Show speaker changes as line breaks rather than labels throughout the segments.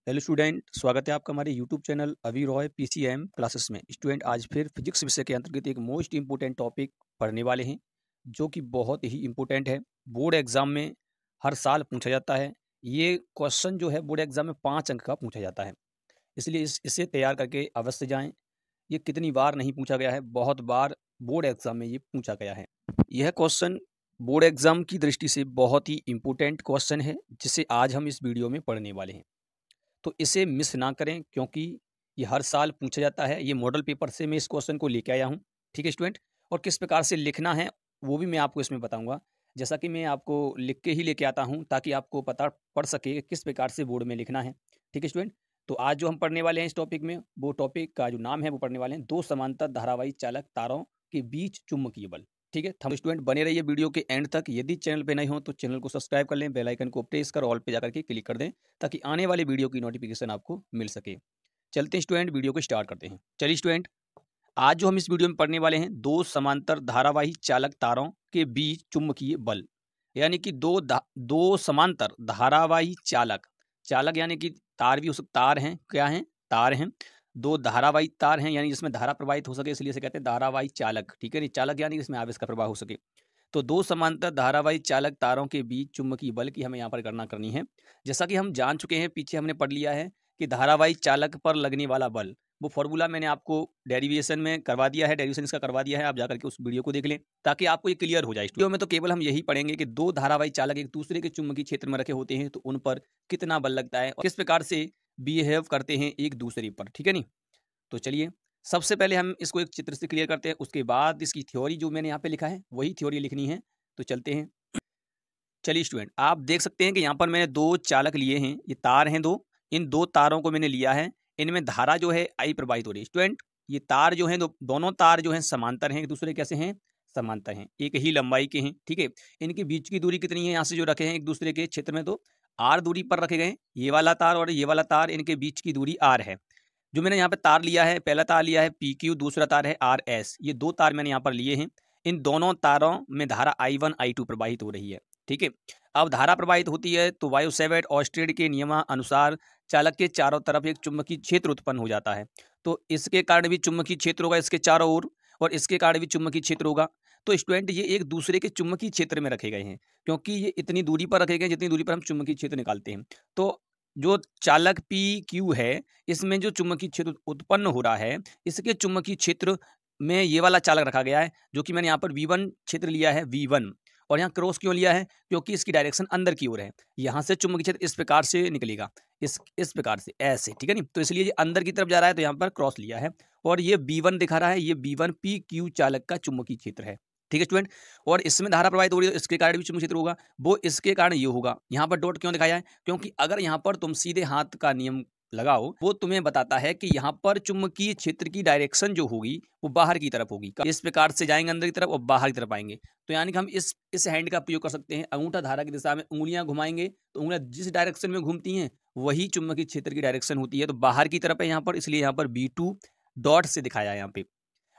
Hello student, स्वागत है आपका हमारे यूट्यूब चैनल अभी रॉय पीसीएम क्लासेस में। स्टूडेंट, आज फिर फिजिक्स विषय के अंतर्गत एक मोस्ट इंपोर्टेंट टॉपिक पढ़ने वाले हैं जो कि बहुत ही इंपॉर्टेंट है। बोर्ड एग्जाम में हर साल पूछा जाता है। ये क्वेश्चन जो है बोर्ड एग्जाम में 5 अंक का पूछा जाता है, इसलिए इसे तैयार करके अवश्य जाएं। ये कितनी बार नहीं पूछा गया है, बहुत बार बोर्ड एग्जाम में ये पूछा गया है। यह क्वेश्चन बोर्ड एग्जाम की दृष्टि से बहुत ही इंपॉर्टेंट क्वेश्चन है, जिसे आज हम इस वीडियो में पढ़ने वाले हैं। तो इसे मिस ना करें, क्योंकि ये हर साल पूछा जाता है। ये मॉडल पेपर से मैं इस क्वेश्चन को लेके आया हूँ। ठीक है स्टूडेंट, और किस प्रकार से लिखना है वो भी मैं आपको इसमें बताऊंगा। जैसा कि मैं आपको लिख के ही लेके आता हूँ ताकि आपको पता पड़ सके कि किस प्रकार से बोर्ड में लिखना है। ठीक है स्टूडेंट, तो आज जो हम पढ़ने वाले हैं इस टॉपिक में, वो टॉपिक का जो नाम है वो पढ़ने वाले हैं दो समांतर धारावाही चालक तारों के बीच चुंबकीय बल। ठीक है, हम स्टूडेंट बने रहिए वीडियो के एंड तक। यदि चैनल पे नहीं हो तो चैनल को सब्सक्राइब कर लें, बेल आइकन को प्रेस कर ऑल पे जाकर के क्लिक कर दें ताकि आने वाली वीडियो की नोटिफिकेशन आपको मिल सके। चलते हैं स्टूडेंट, वीडियो को स्टार्ट करते हैं। चलिए स्टूडेंट, आज जो हम इस वीडियो में पढ़ने वाले हैं दो समांतर धारावाही चालक तारों के बीच चुंबकीय बल, यानी कि दो समांतर धारावाही चालक। चालक यानी कि तार भी हो सकता, तार हैं, क्या हैं, तार हैं। दो धारावाही तार हैं, यानी जिसमें धारा प्रवाहित हो सके, इसलिए इसे कहते हैं धारावाही चालक। ठीक है, नहीं चालक यानी कि इसमें आवेश का प्रवाह हो सके। तो दो समांतर धारावाही चालक तारों के बीच चुंबकीय बल की हमें यहाँ पर गणना करनी है। जैसा कि हम जान चुके हैं, पीछे हमने पढ़ लिया है कि धारावाही चालक पर लगने वाला बल, वो फॉर्मूला मैंने आपको डेरिवेशन में करवा दिया है, डेरिवेशन इसका करवा दिया है। आप जाकर के उस वीडियो को देख लें ताकि आपको ये क्लियर हो जाए। वीडियो में तो केवल हम यही पढ़ेंगे कि दो धारावाही चालक एक दूसरे के चुंबकीय क्षेत्र में रखे होते हैं तो उन पर कितना बल लगता है और किस प्रकार से बिहेव करते हैं एक दूसरे पर। ठीक है नहीं, तो चलिए सबसे पहले हम इसको एक चित्र से क्लियर करते हैं, उसके बाद इसकी थ्योरी जो मैंने यहाँ पे लिखा है वही थ्योरी लिखनी है। तो चलते हैं। चलिए स्टूडेंट, आप देख सकते हैं कि यहाँ पर मैंने दो चालक लिए हैं, ये तार हैं दो। इन दो तारों को मैंने लिया है, इनमें धारा जो है आई प्रवाहित हो रही है। स्टूडेंट, ये तार जो हैं दोनों तार जो हैं समांतर हैं, एक दूसरे कैसे हैं, समांतर हैं, एक ही लंबाई के हैं। ठीक है, इनके बीच की दूरी कितनी है, यहाँ से जो रखे हैं एक दूसरे के क्षेत्र में, तो आर दूरी पर रखे गए हैं। ये वाला तार और ये वाला तार, इनके बीच की दूरी आर है। जो मैंने यहाँ पे तार लिया है, पहला तार लिया है पी क्यू, दूसरा तार है आर एस। ये दो तार मैंने यहाँ पर लिए हैं। इन दोनों तारों में धारा I1 I2 प्रवाहित हो रही है। ठीक है, अब धारा प्रवाहित होती है तो वायु सेवेट ऑस्टेड के नियमानुसार चालक के चारों तरफ एक चुंबकीय क्षेत्र उत्पन्न हो जाता है। तो इसके कारण भी चुंबकीय क्षेत्र होगा इसके चारों ओर, और इसके कारण भी चुंबकीय क्षेत्र होगा। तो स्टूडेंट, ये एक दूसरे के चुंबकीय क्षेत्र में रखे गए हैं, क्योंकि ये इतनी दूरी पर रखे गए जितनी दूरी पर हम चुंबकीय क्षेत्र निकालते हैं। तो जो चालक पी क्यू है, इसमें जो चुंबकीय क्षेत्र उत्पन्न हो रहा है, इसके चुंबकीय क्षेत्र में ये वाला चालक रखा गया है, जो कि मैंने यहाँ पर V1 क्षेत्र लिया है, V1। और यहाँ क्रॉस क्यों लिया है, क्योंकि इसकी डायरेक्शन अंदर की ओर है। यहाँ से चुंबकीय क्षेत्र इस प्रकार से निकलेगा, इस प्रकार से ऐसे। ठीक है नहीं, तो इसलिए ये अंदर की तरफ जा रहा है, तो यहाँ पर क्रॉस लिया है। और ये B1 दिखा रहा है, ये B1 पी क्यू चालक का चुंबकीय क्षेत्र है। ठीक है स्टूडेंट, और इसमें धारा प्रवाहित हो रही है, इसके कारण भी चुंबकीय क्षेत्र होगा, वो इसके कारण ये होगा। यहाँ पर डॉट क्यों दिखाया है, क्योंकि अगर यहाँ पर तुम सीधे हाथ का नियम लगाओ, वो तुम्हें बताता है कि यहाँ पर चुंबकीय क्षेत्र की डायरेक्शन जो होगी वो बाहर की तरफ होगी। इस प्रकार से जाएंगे अंदर की तरफ और बाहर की तरफ आएंगे। तो यानी कि हम इस हैंड का प्रयोग कर सकते हैं, अंगूठा धारा की दिशा में उंगलियां घुमाएंगे तो उंगलियां जिस डायरेक्शन में घूमती हैं वही चुंबकीय क्षेत्र की डायरेक्शन होती है। तो बाहर की तरफ है यहाँ पर, इसलिए यहाँ पर B2 डॉट से दिखाया है यहाँ पे।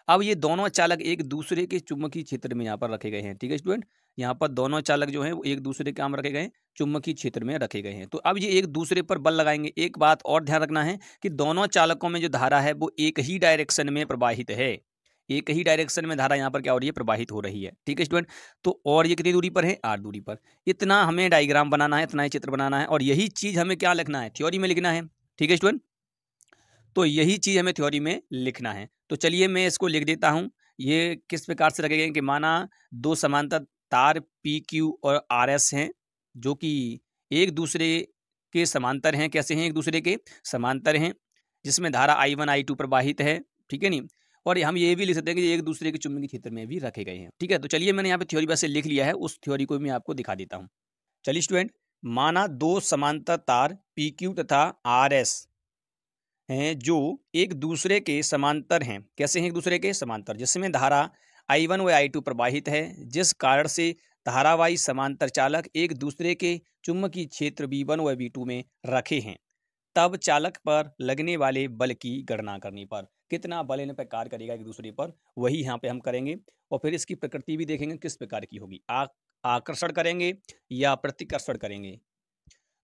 अब ये दोनों चालक एक दूसरे के चुंबकीय क्षेत्र में यहाँ पर रखे गए हैं। ठीक है स्टूडेंट, यहाँ पर दोनों चालक जो हैं वो एक दूसरे के काम रखे गए हैं, चुंबकीय क्षेत्र में रखे गए हैं। तो अब ये एक दूसरे पर बल लगाएंगे। एक बात और ध्यान रखना है कि दोनों चालकों में जो धारा है वो एक ही डायरेक्शन में प्रवाहित है, एक ही डायरेक्शन में धारा यहाँ पर क्या हो रही है, प्रवाहित हो रही है। ठीक है स्टूडेंट, तो और ये कितनी दूरी पर है, आर दूरी पर। इतना हमें डायग्राम बनाना है, इतना ही चित्र बनाना है, और यही चीज हमें क्या लिखना है, थ्योरी में लिखना है। ठीक है स्टूडेंट, तो यही चीज हमें थ्योरी में लिखना है। तो चलिए मैं इसको लिख देता हूँ। ये किस प्रकार से रखे गए हैं कि माना दो समांतर तार पी क्यू और आर एस हैं, जो कि एक दूसरे के समांतर हैं। कैसे हैं, एक दूसरे के समांतर हैं, जिसमें धारा I1 I2 प्रवाहित है। ठीक है नहीं, और हम ये भी लिख सकते हैं कि एक दूसरे के चुंबकीय क्षेत्र में भी रखे गए हैं। ठीक है, तो चलिए मैंने यहाँ पे थ्योरी वैसे लिख लिया है, उस थ्योरी को मैं आपको दिखा देता हूँ। चलिए स्टूडेंट, माना दो समांतर तार पी क्यू तथा आर एस हैं जो एक दूसरे के समांतर हैं। कैसे हैं, एक दूसरे के समांतर, जिसमें धारा I1 व I2 प्रवाहित है, जिस कारण से धारावाही समांतर चालक एक दूसरे के चुंबकीय क्षेत्र V1 व V2 में रखे हैं। तब चालक पर लगने वाले बल की गणना करने पर कितना बल इन पर कार्य करेगा एक दूसरे पर, वही यहाँ पे हम करेंगे। और फिर इसकी प्रकृति भी देखेंगे किस प्रकार की होगी, आकर्षण करेंगे या प्रतिकर्षण करेंगे।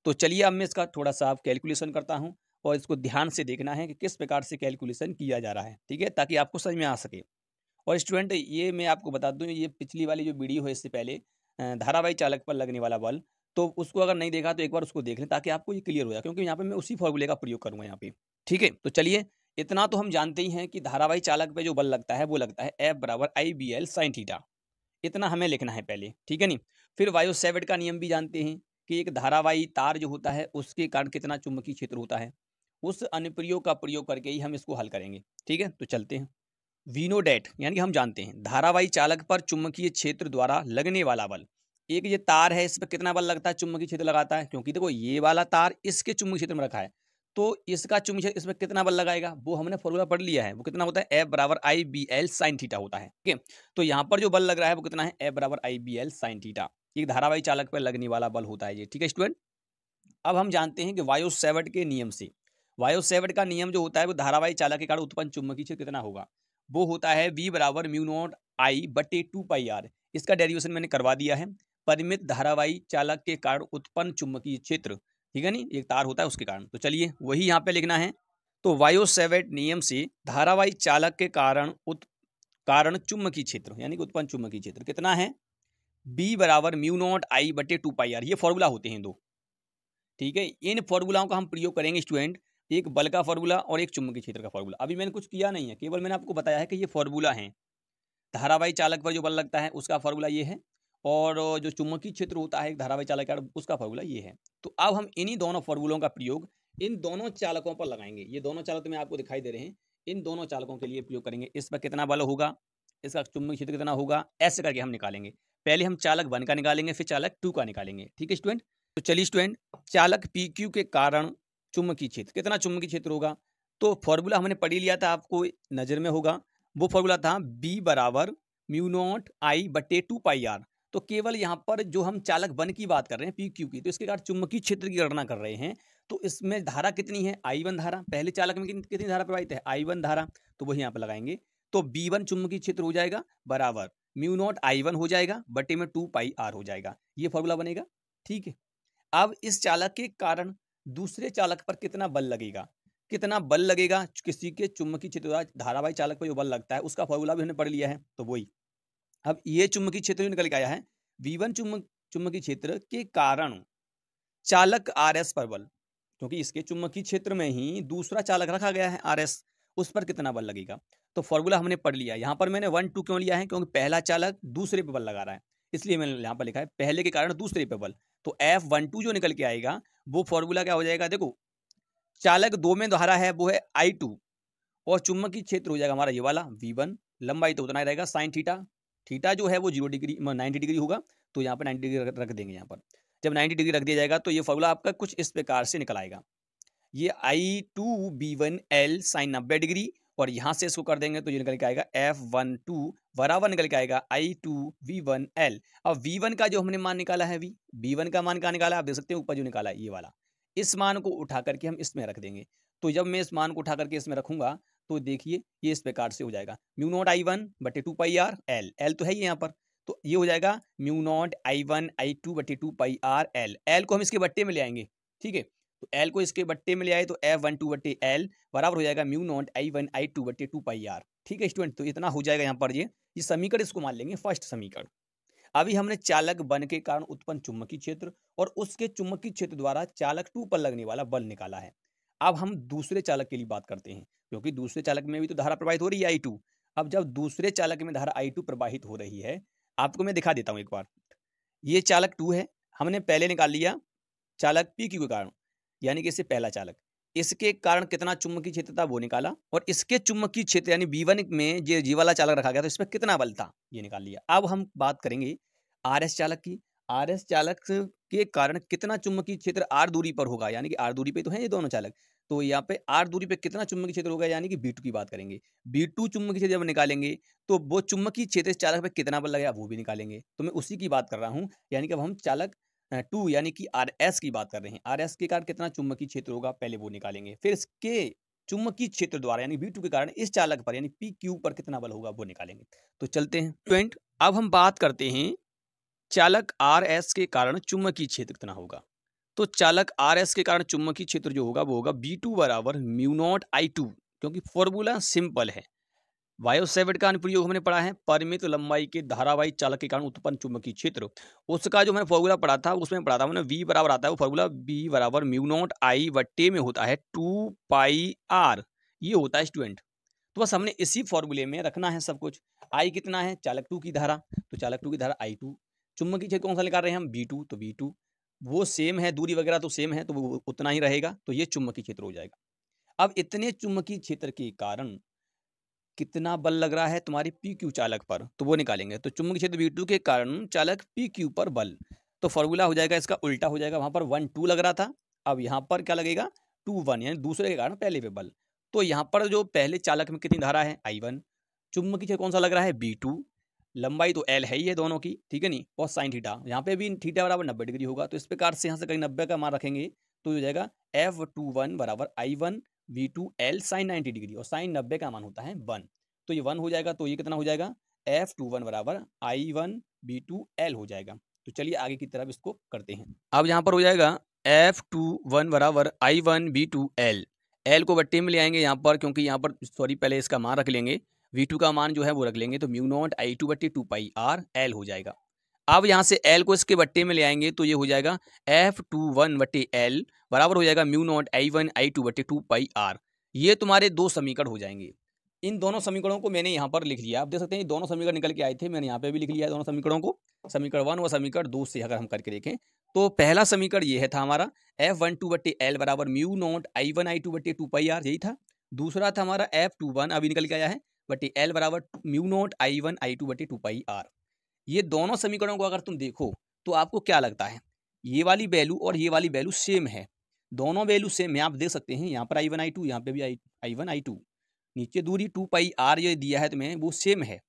तो चलिए अब मैं इसका थोड़ा सा कैलकुलेशन करता हूँ और इसको ध्यान से देखना है कि किस प्रकार से कैलकुलेशन किया जा रहा है, ठीक है, ताकि आपको समझ में आ सके। और स्टूडेंट ये मैं आपको बता दूँ, ये पिछली वाली जो वीडियो है इससे पहले धारावाही चालक पर लगने वाला बल, तो उसको अगर नहीं देखा तो एक बार उसको देख लें ताकि आपको ये क्लियर हो जाए, क्योंकि यहाँ पे मैं उसी फॉर्मूले का प्रयोग करूँगा यहाँ पे, ठीक है। तो चलिए इतना तो हम जानते ही हैं कि धारावाही चालक पे जो बल लगता है वो लगता है F बराबर IBL sin थीटा, इतना हमें लिखना है पहले, ठीक है नहीं। फिर वायो सेवर्ट का नियम भी जानते हैं कि एक धारावाही तार जो होता है उसके कारण कितना चुंबकीय क्षेत्र होता है, उस अनुप्रयोग का प्रयोग करके ही हम इसको हल करेंगे, ठीक है। तो चलते हैं। वी नो डैट यानी कि हम जानते हैं धारावाही चालक पर चुंबकीय क्षेत्र द्वारा लगने वाला बल, एक ये तार है इस पर कितना बल लगता है, चुंबकीय क्षेत्र लगाता है, क्योंकि देखो ये वाला तार इसके चुंबकीय क्षेत्र में रखा है, तो इसका चुंबकीय क्षेत्र इसमें कितना बल लगाएगा वो हमने फॉर्मूला पढ़ लिया है, वो कितना होता है F बराबर IBL sin थीटा होता है, ठीक है। तो यहाँ पर जो बल लग रहा है वो कितना है F बराबर IBL sin थीटा, एक धारावाही चालक पर लगने वाला बल होता है ये, ठीक है स्टूडेंट। अब हम जानते हैं कि वायो सेवर्ट के नियम से, वायो सेवर्ट का नियम जो होता है वो धारावाही चालक के कारण उत्पन्न चुंबकीय क्षेत्र कितना होगा, वो होता है V बराबर म्यू नॉट I बटे 2 पाई R। इसका डेरिवेशन मैंने करवा दिया है, परिमित धारावाही चालक के कारण उत्पन्न चुंबकीय क्षेत्र, ठीक है नहीं, एक तार होता है उसके कारण। तो चलिए वही यहाँ पे लिखना है। तो वायो सेवर्ट नियम से धारावाही चालक के कारण चुंबकीय क्षेत्र यानी कि उत्पन्न चुंबकीय क्षेत्र कितना है, B बराबर म्यू नॉट I बटे 2 पाई R। ये फॉर्मूला होते हैं दो, ठीक है। इन फॉर्मूलाओं का हम प्रयोग करेंगे स्टूडेंट, एक बल का फॉर्मूला और एक चुंबकीय क्षेत्र का फॉर्मूला। अभी मैंने कुछ किया नहीं है, केवल मैंने आपको बताया है कि ये फॉर्मूला है, धारावाही चालक पर जो बल लगता है उसका फॉर्मूला ये है, और जो चुंबकीय क्षेत्र होता है एक धारावाही चालक का उसका फॉर्मूला ये है। तो अब हम इन्हीं दोनों फॉर्मूलों का प्रयोग इन दोनों चालकों पर लगाएंगे। ये दोनों चालक में आपको दिखाई दे रहे हैं, इन दोनों चालकों के लिए प्रयोग करेंगे। इस पर कितना बल होगा, इसका चुंबकीय क्षेत्र कितना होगा, ऐसे करके हम निकालेंगे। पहले हम चालक 1 का निकालेंगे, फिर चालक 2 का निकालेंगे, ठीक है स्टूडेंट। तो चलिए स्टूडेंट, चालक PQ के कारण चुंबकीय क्षेत्र, कितना चुंबकीय क्षेत्र होगा, तो फॉर्मूला हमने पढ़ ही लिया था, आपको नजर में होगा। वो फॉर्मूला था B बराबर म्यू नॉट I बटे 2 पाई R। तो केवल यहाँ पर जो हम चालक 1 की बात कर रहे हैं PQ की, तो इसके कारण चुंबकीय क्षेत्र की गणना कर रहे हैं, तो इसमें धारा कितनी है, I1 धारा, पहले चालक में कितनी धारा प्रवाहित है, I1 धारा, तो वही यहाँ पर लगाएंगे। तो B1 चुंबकीय क्षेत्र हो जाएगा बराबर म्यू नॉट I1 हो जाएगा बटे में 2 पाई R हो जाएगा, ये फॉर्मूला बनेगा, ठीक है। अब इस चालक के कारण दूसरे चालक पर कितना बल लगेगा, कितना बल लगेगा किसी के चुंबकीय क्षेत्र, धारावाही चालक पर जो बल लगता है उसका फॉर्मूला भी हमने पढ़ लिया है, तो वही। अब ये चुंबकीय क्षेत्र निकल के आया है, V1 चुंबकीय क्षेत्र के कारण चालक RS पर बल, क्योंकि इसके चुंबकीय क्षेत्र में ही दूसरा चालक रखा गया है RS, उस पर कितना बल लगेगा। तो फॉर्मूला हमने पढ़ लिया। यहाँ पर मैंने 1 2 क्यों लिया है, क्योंकि पहला चालक दूसरे पे बल लगा रहा है, इसलिए मैंने यहाँ पर लिखा है पहले के कारण दूसरे पे बल। तो F12 जो निकल के आएगा वो फॉर्मूला क्या हो जाएगा, देखो चालक 2 में धारा है वो है I2, और चुंबकीय क्षेत्र हो जाएगा हमारा ये वाला V1, लंबाई तो उतना ही रहेगा साइन थीटा, थीटा जो है वो 0 डिग्री 90 डिग्री होगा, तो यहाँ पर 90 डिग्री रख देंगे। यहाँ पर जब 90 डिग्री रख दिया जाएगा तो ये फॉर्मूला आपका कुछ इस प्रकार से निकल आएगा, ये I2B1L साइन 90 डिग्री, और यहाँ से इसको कर देंगे तो ये निकल के आएगा F12 बराबर निकल के आएगा I2V1L। अब V1 का जो हमने मान निकाला है, V1 का मान क्या निकाला आप देख सकते हैं, ऊपर जो निकाला है ये वाला, इस मान को उठा करके हम इसमें रख देंगे। तो जब मैं इस मान को उठा करके इसमें रखूंगा तो देखिए ये इस प्रकार से हो जाएगा, म्यू नॉट I1 बटे 2 पाई R L, L तो है ही यहाँ पर, तो ये हो जाएगा म्यू नॉट I1 I2 बटे 2 पाई R L, L को हम इसके बट्टे में ले आएंगे, ठीक है। तो L को इसके बट्टे में ले आए तो F12 बट्टे L बराबर हो जाएगा म्यू नॉट I1 I2 बट्टे 2 पाई R, ठीक है स्टूडेंट। तो इतना हो जाएगा यहाँ पर, ये समीकरण इसको मान लेंगे फर्स्ट समीकरण। अभी हमने चालक 1 के कारण उत्पन्न चुंबकीय क्षेत्र और उसके चुंबकीय क्षेत्र द्वारा चालक 2 पर लगने वाला बल निकाला है। अब हम दूसरे चालक के लिए बात करते हैं, क्योंकि दूसरे चालक में भी तो धारा प्रवाहित हो रही है I2। अब जब दूसरे चालक में धारा I2 प्रवाहित हो रही है, आपको मैं दिखा देता हूं एक बार। ये चालक 2 है, हमने पहले निकाल लिया चालक PQ के कारण, यानी कि इससे पहला चालक, इसके कारण कितना चुंबकीय क्षेत्र था वो निकाला, और इसके चुंबकीय क्षेत्र यानी B1 में जो जी वाला चालक रखा गया तो इसमें कितना बल था ये निकाल लिया। अब हम बात करेंगे RS चालक की। RS चालक के कारण कितना चुंबकीय क्षेत्र R दूरी पर होगा, यानी कि R दूरी पे तो है ये दोनों चालक, तो यहाँ पे R दूरी पे कितना चुंबकीय क्षेत्र होगा, यानी कि B2 की बात करेंगे। B2 चुंबकीय क्षेत्र जब निकालेंगे तो वो चुंबकीय क्षेत्र इस चालक पे कितना बल लगेगा वो भी निकालेंगे। तो मैं उसी की बात कर रहा हूँ, यानी कि अब हम चालक 2 यानी कि RS की बात कर रहे हैं। RS के कारण कितना चुंबकीय क्षेत्र होगा पहले वो निकालेंगे, फिर इसके चुंबकीय क्षेत्र द्वारा यानी V2 के कारण इस चालक पर यानी PQ पर कितना बल होगा वो निकालेंगे। तो चलते हैं स्टूडेंट, अब हम बात करते हैं चालक RS के कारण चुंबकीय क्षेत्र कितना होगा। तो चालक आर एस के कारण चुंबकीय क्षेत्र जो होगा वो होगा B2 बराबर म्यू नॉट I2, क्योंकि फॉर्मूला सिंपल है। वायु सेवर्ट का अनुप्रयोग हमने पढ़ा है, परिमित लंबाई के धारावाही चालक के कारण उत्पन्न चुंबकीय क्षेत्र। उसका जो मैंने फॉर्मूला पढ़ा था उसमें पढ़ा था मैंने V बराबर आता है, वो फॉर्मूला B बराबर म्यू नॉट I बट्टे में होता है 2πr, ये होता है स्टूडेंट। तो बस हमने इसी फॉर्मूले में रखना है सब कुछ। I कितना है, चालक 2 की धारा, तो चालक 2 की धारा I2, चुंबकीय क्षेत्र कौन सा निकाल रहे हैं हम, B2, तो B2 वो सेम है, दूरी वगैरह तो सेम है, तो वो उतना ही रहेगा, तो ये चुंबकीय क्षेत्र हो जाएगा। अब इतने चुंबकीय क्षेत्र के कारण कितना बल लग रहा है तुम्हारी PQ चालक पर, तो वो निकालेंगे। तो चुंबकीय क्षेत्र V2 के कारण चालक PQ पर बल, तो फॉर्मूला हो जाएगा इसका उल्टा हो जाएगा, वहां पर 1 2 लग रहा था, अब यहाँ पर क्या लगेगा 2 1, यानी दूसरे के कारण पहले पे बल। तो यहाँ पर जो पहले चालक में कितनी धारा है I1, चुंबकीय क्षेत्र कौन सा लग रहा है B2, लंबाई तो L है ही है दोनों की, ठीक है नहीं, और साइन थीटा, यहाँ पे भी थीटा बराबर 90 डिग्री होगा, तो इस प्रकार से यहाँ से कहीं 90 का मान रखेंगे तो हो जाएगा F21 बराबर I1 V2 L sine 90 degree, और साइन 90 का मान होता है 1, तो ये 1 हो जाएगा, तो ये कितना हो जाएगा F21 बराबर I1 V2 L हो जाएगा। तो चलिए आगे की तरफ इसको करते हैं। अब यहाँ पर हो जाएगा F21 बराबर I1 V2 L, L को बट्टे में ले आएंगे यहाँ पर, क्योंकि यहाँ पर सॉरी पहले इसका मान रख लेंगे, V2 का मान जो है वो रख लेंगे, तो म्यू नॉट I2 बट्टे 2πr L हो जाएगा। अब यहाँ से L को इसके बट्टे में ले आएंगे तो ये हो जाएगा F21 बट्टे L बराबर हो जाएगा म्यू नॉट I1 I2 बट्टे 2πr। ये तुम्हारे दो समीकरण हो जाएंगे। इन दोनों समीकरणों को मैंने यहाँ पर लिख लिया, आप देख सकते हैं दोनों समीकरण निकल के आए थे, मैंने यहाँ पे भी लिख लिया है दोनों समीकरणों को, समीकरण 1 और समीकरण 2 से अगर हम करके देखें तो पहला समीकरण ये है था हमारा F12 बट्टे L बराबर म्यू नॉट I1 I2 बट्टे 2πr, यही था। दूसरा था हमारा F21 अभी निकल के आया है बट्टे L बराबर म्यू नॉट I1 I2 बट्टे 2πr। ये दोनों समीकरणों को अगर तुम देखो तो आपको क्या लगता है, ये वाली वैल्यू और ये वाली वैल्यू सेम है, दोनों वैल्यू सेम है, आप देख सकते हैं यहाँ पर I1 I2, यहाँ पे भी I1 I2, नीचे दूरी 2πr ये दिया है तुम्हें वो सेम है।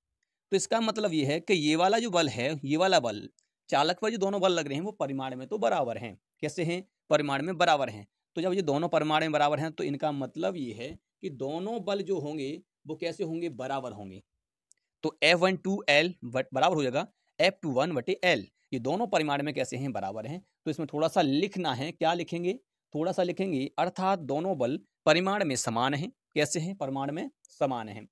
तो इसका मतलब ये है कि ये वाला जो बल है, ये वाला बल चालक पर जो दोनों बल लग रहे हैं वो परिमाण में तो बराबर हैं। कैसे हैं, परिमाण में बराबर हैं। तो जब ये दोनों परिमाण में बराबर हैं तो इनका मतलब ये है कि दोनों बल जो होंगे वो कैसे होंगे, बराबर होंगे। तो F12L बराबर हो जाएगा F21 बटे L, ये दोनों परिमाण में कैसे हैं, बराबर हैं। तो इसमें थोड़ा सा लिखना है, क्या लिखेंगे, थोड़ा सा लिखेंगे, अर्थात दोनों बल परिमाण में समान हैं। कैसे हैं, परिमाण में समान हैं।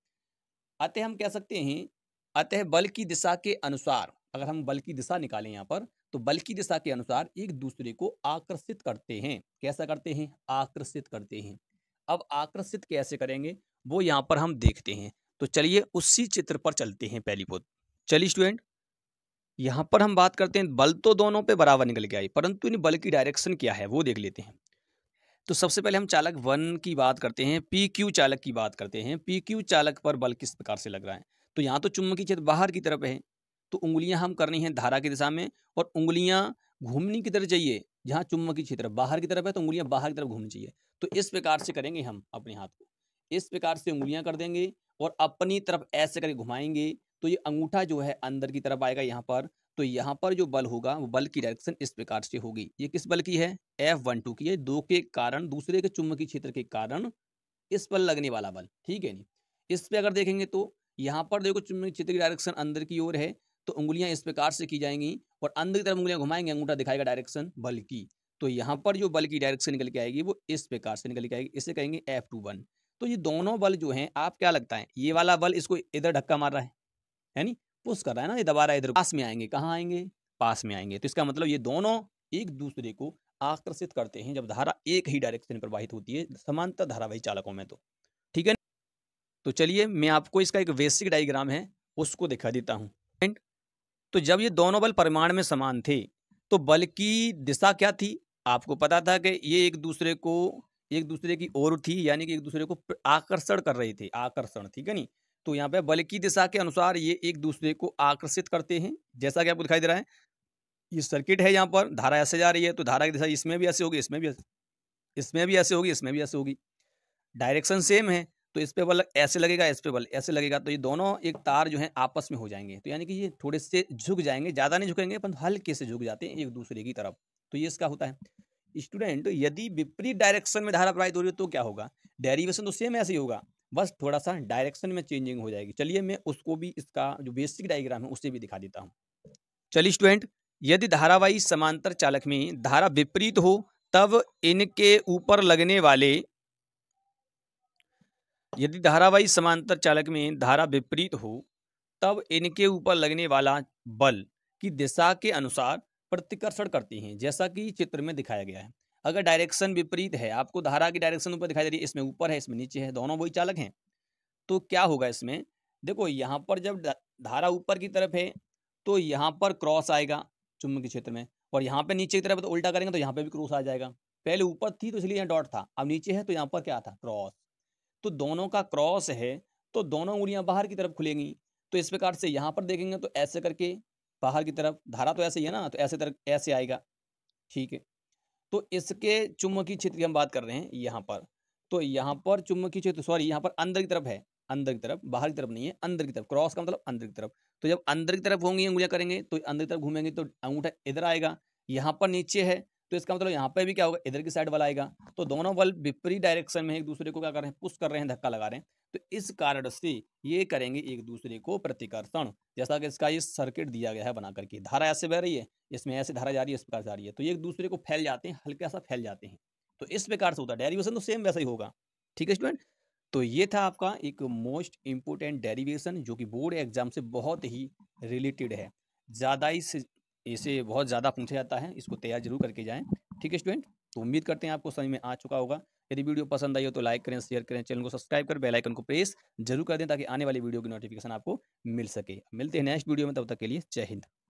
अतः हम कह सकते हैं, अतः बल की दिशा के अनुसार, अगर हम बल की दिशा निकालें यहाँ पर, तो बल की दिशा के अनुसार एक दूसरे को आकर्षित करते हैं। कैसा करते हैं, आकर्षित करते हैं। अब आकर्षित कैसे करेंगे वो यहाँ पर हम देखते हैं। तो चलिए उसी चित्र पर चलते हैं पहली बात। चलिए स्टूडेंट, यहाँ पर हम बात करते हैं, बल तो दोनों पे बराबर निकल के आई, परंतु इन बल की डायरेक्शन क्या है वो देख लेते हैं। तो सबसे पहले हम चालक 1 की बात करते हैं, PQ चालक की बात करते हैं। PQ चालक पर बल किस प्रकार से लग रहा है, तो यहाँ तो चुंबकीय क्षेत्र बाहर की तरफ है, तो उंगलियां हम करनी है धारा की दिशा में, और उंगलियां घूमने की तरफ चाहिए, जहाँ चुंबकीय क्षेत्र बाहर की तरफ है तो उंगलियां बाहर की तरफ घूमनी चाहिए। तो इस प्रकार से करेंगे हम अपने हाथ को, इस प्रकार से उंगलियां कर देंगे और अपनी तरफ ऐसे करके घुमाएंगे, तो ये अंगूठा जो है अंदर की तरफ आएगा यहाँ पर। तो यहाँ पर जो बल होगा वो बल की डायरेक्शन इस प्रकार से होगी। ये किस बल की है, F12 की है, दो के कारण दूसरे के चुंबकीय क्षेत्र के कारण इस पर लगने वाला बल, ठीक है नहीं। इस पे अगर देखेंगे तो यहाँ पर देखो चुंबकीय क्षेत्र की डायरेक्शन अंदर की ओर है, तो उंगलियां इस प्रकार से की जाएंगी और अंदर की तरफ उंगलियां घुमाएंगे, अंगूठा दिखाएगा डायरेक्शन बल की। तो यहाँ पर जो बल की डायरेक्शन निकल के आएगी वो इस प्रकार से निकल के आएगी, इसे कहेंगे F21। तो ये दोनों बल जो हैं, आप क्या लगता है, ये वाला बल इसको इधर धक्का मार रहा है नहीं, पुश कर रहा है ना, ये दबा रहा है, इधर पास में आएंगे, कहाँ आएंगे, पास में आएंगे। तो इसका मतलब ये दोनों एक दूसरे को आकर्षित करते हैं जब धारा एक ही डायरेक्शन में प्रवाहित होती है, समांतर धारावाही चालकों में। तो ठीक है, तो चलिए मैं आपको इसका एक बेसिक डायग्राम है उसको दिखा देता हूँ। तो जब ये दोनों बल परिमाण में समान थे तो बल की दिशा क्या थी, आपको पता था कि ये एक दूसरे की ओर थी, यानी कि एक दूसरे को आकर्षण कर रहे थे, आकर्षण, ठीक है नहीं। तो यहाँ पे बल की दिशा के अनुसार ये एक दूसरे को आकर्षित करते हैं, जैसा कि आपको दिखाई दे रहा है। ये सर्किट है, यहाँ पर धारा ऐसे जा रही है, तो धारा की दिशा इसमें भी ऐसे होगी, इसमें भी ऐसे होगी, इसमें भी ऐसे होगी, डायरेक्शन सेम है। तो इस पे बल ऐसे लगेगा, इस पे बल ऐसे लगेगा, तो ये दोनों एक तार जो है आपस में हो जाएंगे। तो यानी कि ये थोड़े से झुक जाएंगे, ज़्यादा नहीं झुकेंगे पर हल्के से झुक जाते हैं एक दूसरे की तरफ। तो ये इसका होता है। स्टूडेंट, यदि विपरीत डायरेक्शन में धारा प्रवाहित हो रही है तो क्या होगा, डेरिवेशन तो सेम ऐसे ही होगा, बस थोड़ा सा डायरेक्शन में चेंजिंग हो जाएगी। चलिए मैं उसको भी, इसका जो बेसिक डायग्राम है उससे भी दिखा देता हूँ। चलिए स्टूडेंट, यदि धारावाही समांतर चालक में धारा विपरीत हो तब इनके ऊपर लगने वाले यदि धारावाही समांतर चालक में धारा विपरीत हो तब इनके ऊपर लगने वाला बल की दिशा के अनुसार प्रतिकर्षण करती हैं, जैसा कि चित्र में दिखाया गया है। अगर डायरेक्शन विपरीत है, आपको धारा की डायरेक्शन ऊपर दिखाई दे रही है, इसमें ऊपर है इसमें नीचे है, दोनों वही चालक हैं, तो क्या होगा इसमें, देखो यहाँ पर जब धारा ऊपर की तरफ है तो यहाँ पर क्रॉस आएगा चुंबकीय क्षेत्र में, और यहाँ पे नीचे की तरफ तो उल्टा करेंगे तो यहाँ पे भी क्रॉस आ जाएगा। पहले ऊपर थी तो इसलिए यहाँ डॉट था, अब नीचे है तो यहाँ पर क्या था, क्रॉस। तो दोनों का क्रॉस है तो दोनों उंगलियां बाहर की तरफ खुलेंगी। तो इस प्रकार से यहाँ पर देखेंगे तो ऐसे करके बाहर की तरफ, धारा तो ऐसे ही है ना, तो ऐसे तरह ऐसे आएगा, ठीक है। तो इसके चुंबकीय क्षेत्र की हम बात कर रहे हैं यहाँ पर, तो यहाँ पर चुंबकीय क्षेत्र, सॉरी यहाँ पर अंदर की तरफ है, अंदर की तरफ, बाहर की तरफ नहीं है, अंदर की तरफ, क्रॉस का मतलब अंदर की तरफ। तो जब अंदर की तरफ होंगी उंगलियां करेंगे तो अंदर की तरफ घूमेंगे तो अंगूठा इधर आएगा, यहाँ पर नीचे है तो इसका मतलब यहाँ पे भी क्या होगा, इधर की साइड वाला आएगा। तो दोनों बल विपरीत डायरेक्शन में एक दूसरे को क्या कर रहे हैं, पुश कर रहे हैं, धक्का लगा रहे हैं। तो इस कारण से ये करेंगे एक दूसरे को प्रतिकर्षण, जैसा कि इसका ये सर्किट दिया गया है बना करके, धारा ऐसे बह रही है, इसमें ऐसे धारा जा रही है, इस प्रकार जा रही है, तो ये एक दूसरे को फैल जाते हैं, हल्का सा फैल जाते हैं। तो इस प्रकार से होता है, डेरिवेशन तो सेम वैसा ही होगा, ठीक है स्टूडेंट। तो ये था आपका एक मोस्ट इंपोर्टेंट डेरिवेशन जो कि बोर्ड एग्जाम से बहुत ही रिलेटेड है, ज़्यादा ही से इसे बहुत ज़्यादा पूछा जाता है, इसको तैयार जरूर करके जाएं, ठीक है स्टूडेंट। तो उम्मीद करते हैं आपको समझ में आ चुका होगा। यदि वीडियो पसंद आई हो तो लाइक करें, शेयर करें, चैनल को सब्सक्राइब कर बेल आइकन को प्रेस जरूर कर दें ताकि आने वाली वीडियो की नोटिफिकेशन आपको मिल सके। मिलते हैं नेक्स्ट वीडियो में, तब तक के लिए जय हिंद।